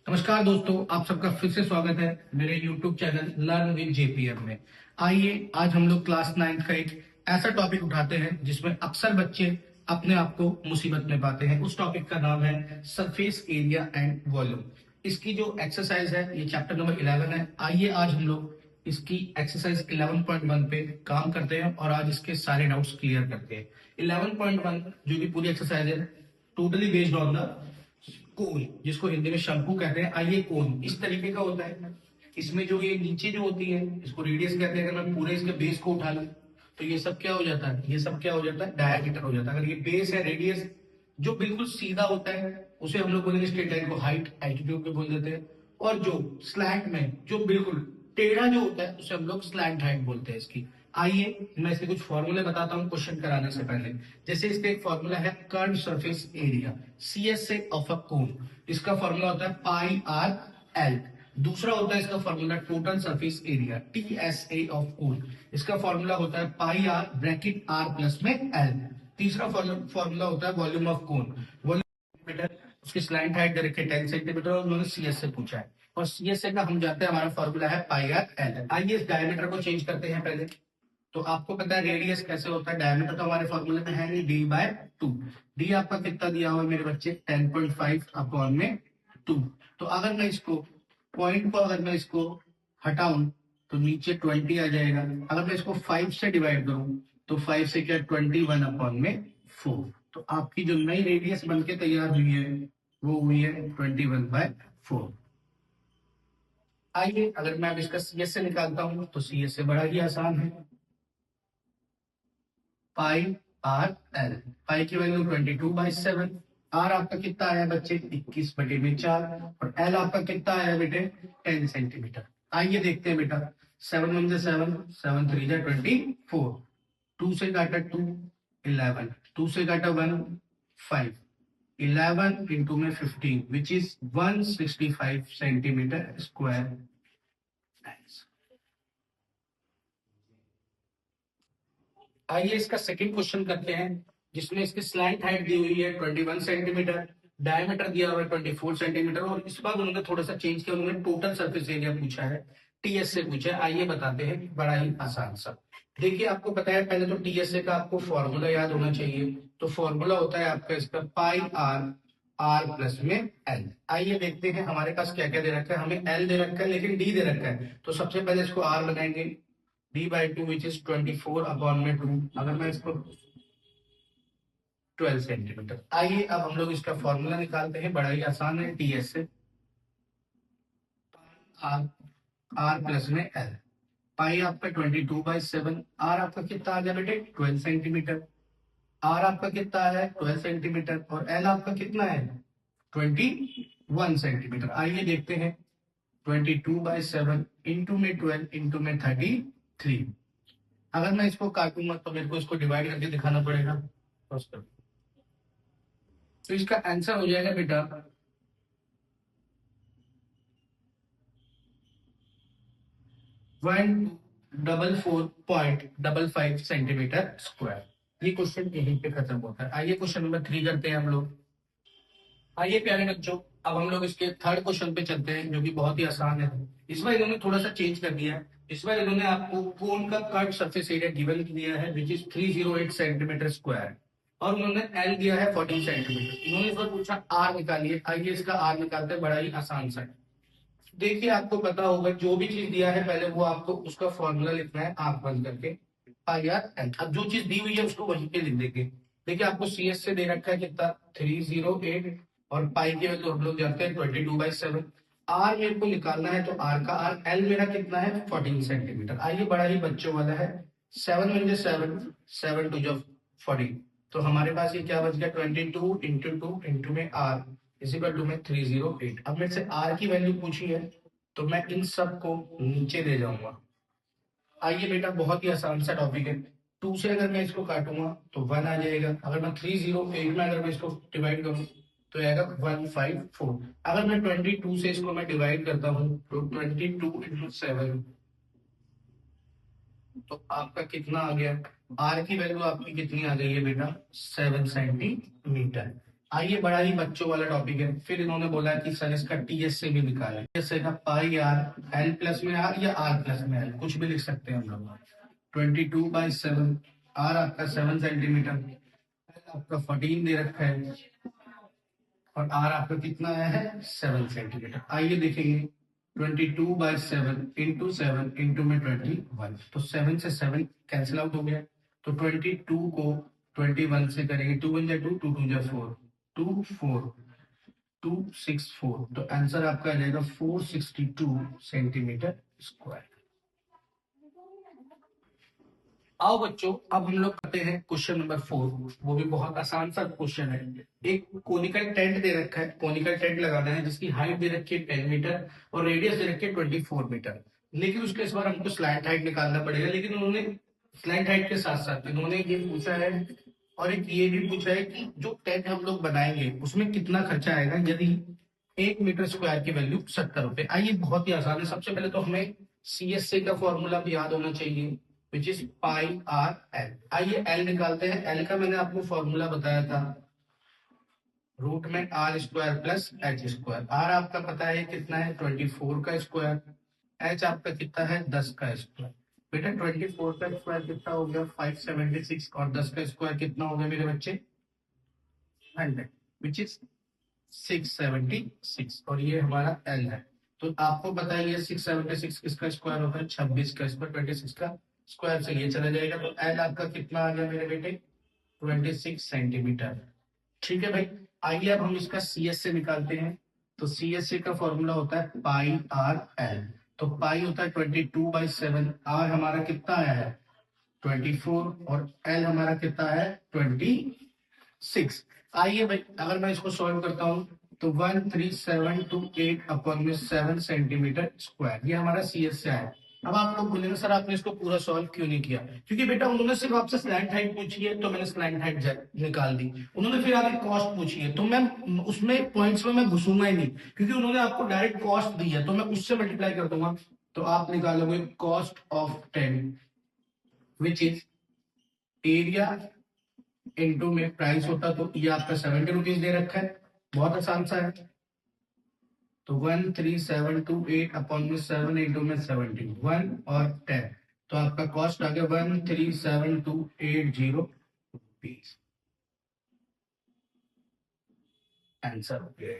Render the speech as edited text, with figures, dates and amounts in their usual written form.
नमस्कार दोस्तों, आप सबका फिर से स्वागत है मेरे YouTube channel learn with JPM में। आइए आज हम लोग क्लास 9th का एक ऐसा टॉपिक उठाते हैं जिसमें अक्सर बच्चे अपने आप को मुसीबत में पाते हैं। उस टॉपिक का नाम है सरफेस एरिया एंड वॉल्यूम। इसकी जो एक्सरसाइज है ये चैप्टर नंबर 11 है। आइए आज हम लोग इसकी एक्सरसाइज 11.1 पे काम करते हैं और आज इसके सारे डाउट्स क्लियर करते हैं। 11.1 जो कि पूरी एक्सरसाइज है totally based on the cone, जिसको हिंदी में शंकु कहते हैं। आइए कोन इस तरीके का होता है। इसमें जो ये नीचे जो होती है इसको रेडियस कहते हैं। अगर मैं पूरे इसके बेस को उठा लूं तो ये सब क्या हो जाता है, ये सब क्या हो जाता है, डायमीटर हो जाता है। अगर ये बेस है, रेडियस जो बिल्कुल सीधा होता है उसे हम लोग बोलेंगे स्ट्रेट लाइन को हाइट एल्टीट्यूड पे बोल देते हैं। और जो स्लैंट में जो बिल्कुल टेढ़ा जो होता है उसे हम लोग स्लैंट हाइट बोलते हैं इसकी। आइए मैं इसके कुछ फॉर्मूले बताता हूँ क्वेश्चन कराने से पहले। जैसे इसका एक फॉर्मूला है curve surface area CSA of a cone. इसका फॉर्मूला होता है पाई आर एल। दूसरा होता है इसका formula total surface area TSA of cone. इसका फॉर्मूला होता है पाई आर ब्रैकेट आर प्लस में एल। तीसरा फॉर्मूला होता है वॉल्यूम ऑफ कोन। वॉल्यूम उसकी स्लैंट हाइट दे रखी है 10 सेंटीमीटर और उन्होंने CS से पूछा है। और CSA का हम जानते हैं हमारा फॉर्मूला है पाई आर एल। आइए इस डायमीटर को चेंज करते हैं पहले। तो आपको पता है रेडियस कैसे होता है, डायमीटर तो हमारे फॉर्मूले में है नहीं, D/2। डी आपका कितना दिया हुआ है मेरे बच्चे, 10.5 अपॉन में 2। तो अगर मैं इसको पॉइंट को अगर मैं इसको हटाऊं तो नीचे 20 आ जाएगा। अगर मैं इसको 5 से डिवाइड करूं तो 5 से क्या 21 अपॉन में 4। तो आपकी जो नई रेडियस बनके तैयार हुई है वो हुई है 21/4। आइए अगर मैं अब इसका CS से निकालता हूं तो CS से बड़ा ही आसान है, पाई आर एल। पाई की वैल्यू 22/7। आर आपका कितना आया बच्चे, 21/4। और एल आपका कितना आया बेटे, 10 सेंटीमीटर। आइए देखते हैं बेटा। 7 1 7, 7 3 24। 2 से काटा 2, 11। 2 से काटा 1, 5। 11 इंटू में 15 विच इज 165 सेंटीमीटर स्क्वायर। आइए इसका सेकंड क्वेश्चन करते हैं जिसमें इसकी स्लैंट हाइट दी हुई है 21 सेंटीमीटर, डायमीटर दिया हुआ है 24 सेंटीमीटर। और इस बार उन्होंने थोड़ा सा चेंज किया, उन्होंने टोटल सरफेस एरिया पूछा है, TS से पूछा है। आइए बताते हैं, बड़ा ही आसान सा। देखिए आपको पता है पहले तो TSA का आपको फॉर्मूला याद होना चाहिए। तो फॉर्मूला होता है आपका इसका पाई आर आर प्लस में एल। आइए देखते हैं हमारे पास क्या क्या दे रखा है। हमें एल दे रखा है लेकिन डी दे रखा है, तो सबसे पहले इसको आर बनाएंगे। D/2 विच इज 24 अपॉन में 2। अगर मैं इसको 12 सेंटीमीटर। आइए अब हम लोग इसका फॉर्मूला निकालते हैं, बड़ा ही आसान है। TS से आर आर प्लस में एल। पाई आपका 22/7। आर आपका कितना आ गया बेटे, 12 सेंटीमीटर। आर आपका कितना है, 12 सेंटीमीटर। और एल आपका कितना है, 21 सेंटीमीटर। आइए देखते हैं, 22/7 इंटू में 12 इंटू में 33। अगर मैं इसको काटूंगा तो मेरे को इसको डिवाइड करके दिखाना पड़ेगा। तो इसका आंसर हो जाएगा बेटा 144.55 सेंटीमीटर स्क्वायर। ये क्वेश्चन यहीं पे खत्म होता है। आइए क्वेश्चन नंबर 3 करते हैं हम लोग। आइए प्यारे बच्चों, अब हम लोग इसके थर्ड क्वेश्चन पे चलते हैं जो कि बहुत ही आसान है। इस बार इन्होंने थोड़ा सा चेंज कर दिया है। इस बार इन्होंने आपको कोन का कर्व सरफेस एरिया गिवन दिया है विच इज 308 सेंटीमीटर स्क्वायर। और उन्होंने एल दिया है 14 सेंटीमीटर। इन्होंने इस बार पूछा आर निकालिए। आइए इसका आर निकालते हैं, बड़ा ही आसान सा है। देखिए आपको पता होगा जो भी चीज दिया है पहले वो आपको उसका फॉर्मूला लिखना है आंख बंद करके, पाई आर एल। अब जो चीज दी हुई है उसको वहीं पे लिख देंगे। देखिए आपको CS से दे रखा है कितना, 308। और पाई की वैल्यू हम लोग जानते हैं 22/7। आर मेरे को निकालना है तो आर का आर एल मेरा कितना है, 14 सेंटीमीटर। आइए बड़ा ही बच्चों वाला है। 7 1 7, 7 2 14। तो हमारे पास ये क्या बच गया, 22 इंटू 2 इंटू में आर इज इक्वल टू में 308। अब मेरे से आर की वैल्यू पूछी है तो मैं इन सब को नीचे ले जाऊंगा। आइए बेटा बहुत ही आसान सा टॉपिक है। 2 से अगर मैं इसको काटूंगा तो 1 आ जाएगा। अगर मैं 308 में अगर मैं इसको डिवाइड करूं तो आएगा 154। अगर मैं 22 से इसको मैं डिवाइड करता हूं तो 22 इंटू 7, तो आपका कितना आ गया, आर की वैल्यू आपकी कितनी आ गई है बेटा, 7 सेंटीमीटर। आइए, बड़ा ही बच्चों वाला टॉपिक है। फिर इन्होंने बोला कि सर इसका टीएस से भी निकालें। टीएस का पाई आर एल प्लस में आर या आर प्लस में एल, कुछ भी लिख सकते हैं हम लोग। 22/7, आर आपका 7 सेंटीमीटर, एल आपका 14 दे रखा है और आर आपका कितना आया है 7 सेंटीमीटर। आइए देखेंगे 22/7 इंटू 7 इंटू में 21, तो 7 से 7 कैंसिल आउट हो गया। तो 22 को 21 से करेंगे, 2 1 जा 2, 2 2 जा 4, 2 4 264, तो आंसर आपका आ जाएगा 462 सेंटीमीटर स्क्वायर। आओ बच्चों, अब हम लोग करते हैं क्वेश्चन नंबर 4। वो भी बहुत आसान सा क्वेश्चन है। एक कोनिकल टेंट दे रखा है, कोनिकल टेंट लगाना है जिसकी हाइट दे रखी है 10 मीटर और रेडियस दे रखी है 24 मीटर। लेकिन उसके इस बार हमको स्लैंट हाइट निकालना पड़ेगा। लेकिन उन्होंने स्लैंट हाइट के साथ साथ इन्होंने ये पूछा है और एक ये भी पूछा है कि जो टेंट हम लोग बनाएंगे उसमें कितना खर्चा आएगा यदि 1 मीटर स्क्वायर की वैल्यू 70 रुपए। आइए, बहुत ही आसान है। सबसे पहले तो हमें CSA का फॉर्मूला भी याद होना चाहिए, which is pi R L. आइए एल निकालते हैं। एल का मैंने आपको फॉर्मूला बताया था, रूट में r square plus h square. R आपका पता है कितना है 24 का स्क्वायर, एच आपका कितना है 10 का स्क्वायर। बेटा 24 का स्क्वायर कितना हो गया 576 और 10 का स्क्वायर कितना हो गया मेरे बच्चे 100, विच इज 676 और ये हमारा एल है। तो आपको बताइए 676 किसका स्क्वायर होता है 26 का स्क्वायर, 26 का स्क्वायर से ये चला जाएगा। तो एल आपका कितना आ गया मेरे बेटे 26 सेंटीमीटर। ठीक है भाई। आइए अब हम इसका सीएस से निकालते हैं। तो सीएसए का फॉर्मूला होता है पाई आर एल। तो पाई होता है 22/7, आर हमारा कितना आया है 24 और एल हमारा कितना है 26। आइए भाई, अगर मैं इसको सॉल्व करता हूं तो 13728 अपॉन में 7 सेंटीमीटर स्क्वायर, ये हमारा सीएस से आया। अब आप लोग बोलेंगे सर आपने इसको पूरा सॉल्व क्यों नहीं किया? क्योंकि बेटा उन्होंने सिर्फ आपसे स्लैंट हाइट पूछी है तो मैंने स्लैंट हाइट निकाल दी। उन्होंने फिर आगे कॉस्ट पूछी है तो मैं उसमें पॉइंट्स में मैं घुसूंगा ही नहीं, क्योंकि उन्होंने आपको डायरेक्ट कॉस्ट दी है तो मैं उससे मल्टीप्लाई कर दूंगा। तो आप निकालोगे cost of 10 which is area into में प्राइस होता, तो ये आपका 70 रुपीज दे रखा है। बहुत आसान सा है। तो 13728 अपॉन में 7 इंटू में 71 और 10, तो आपका कॉस्ट आ गया 137,280 रुपीज। आंसर हो गया।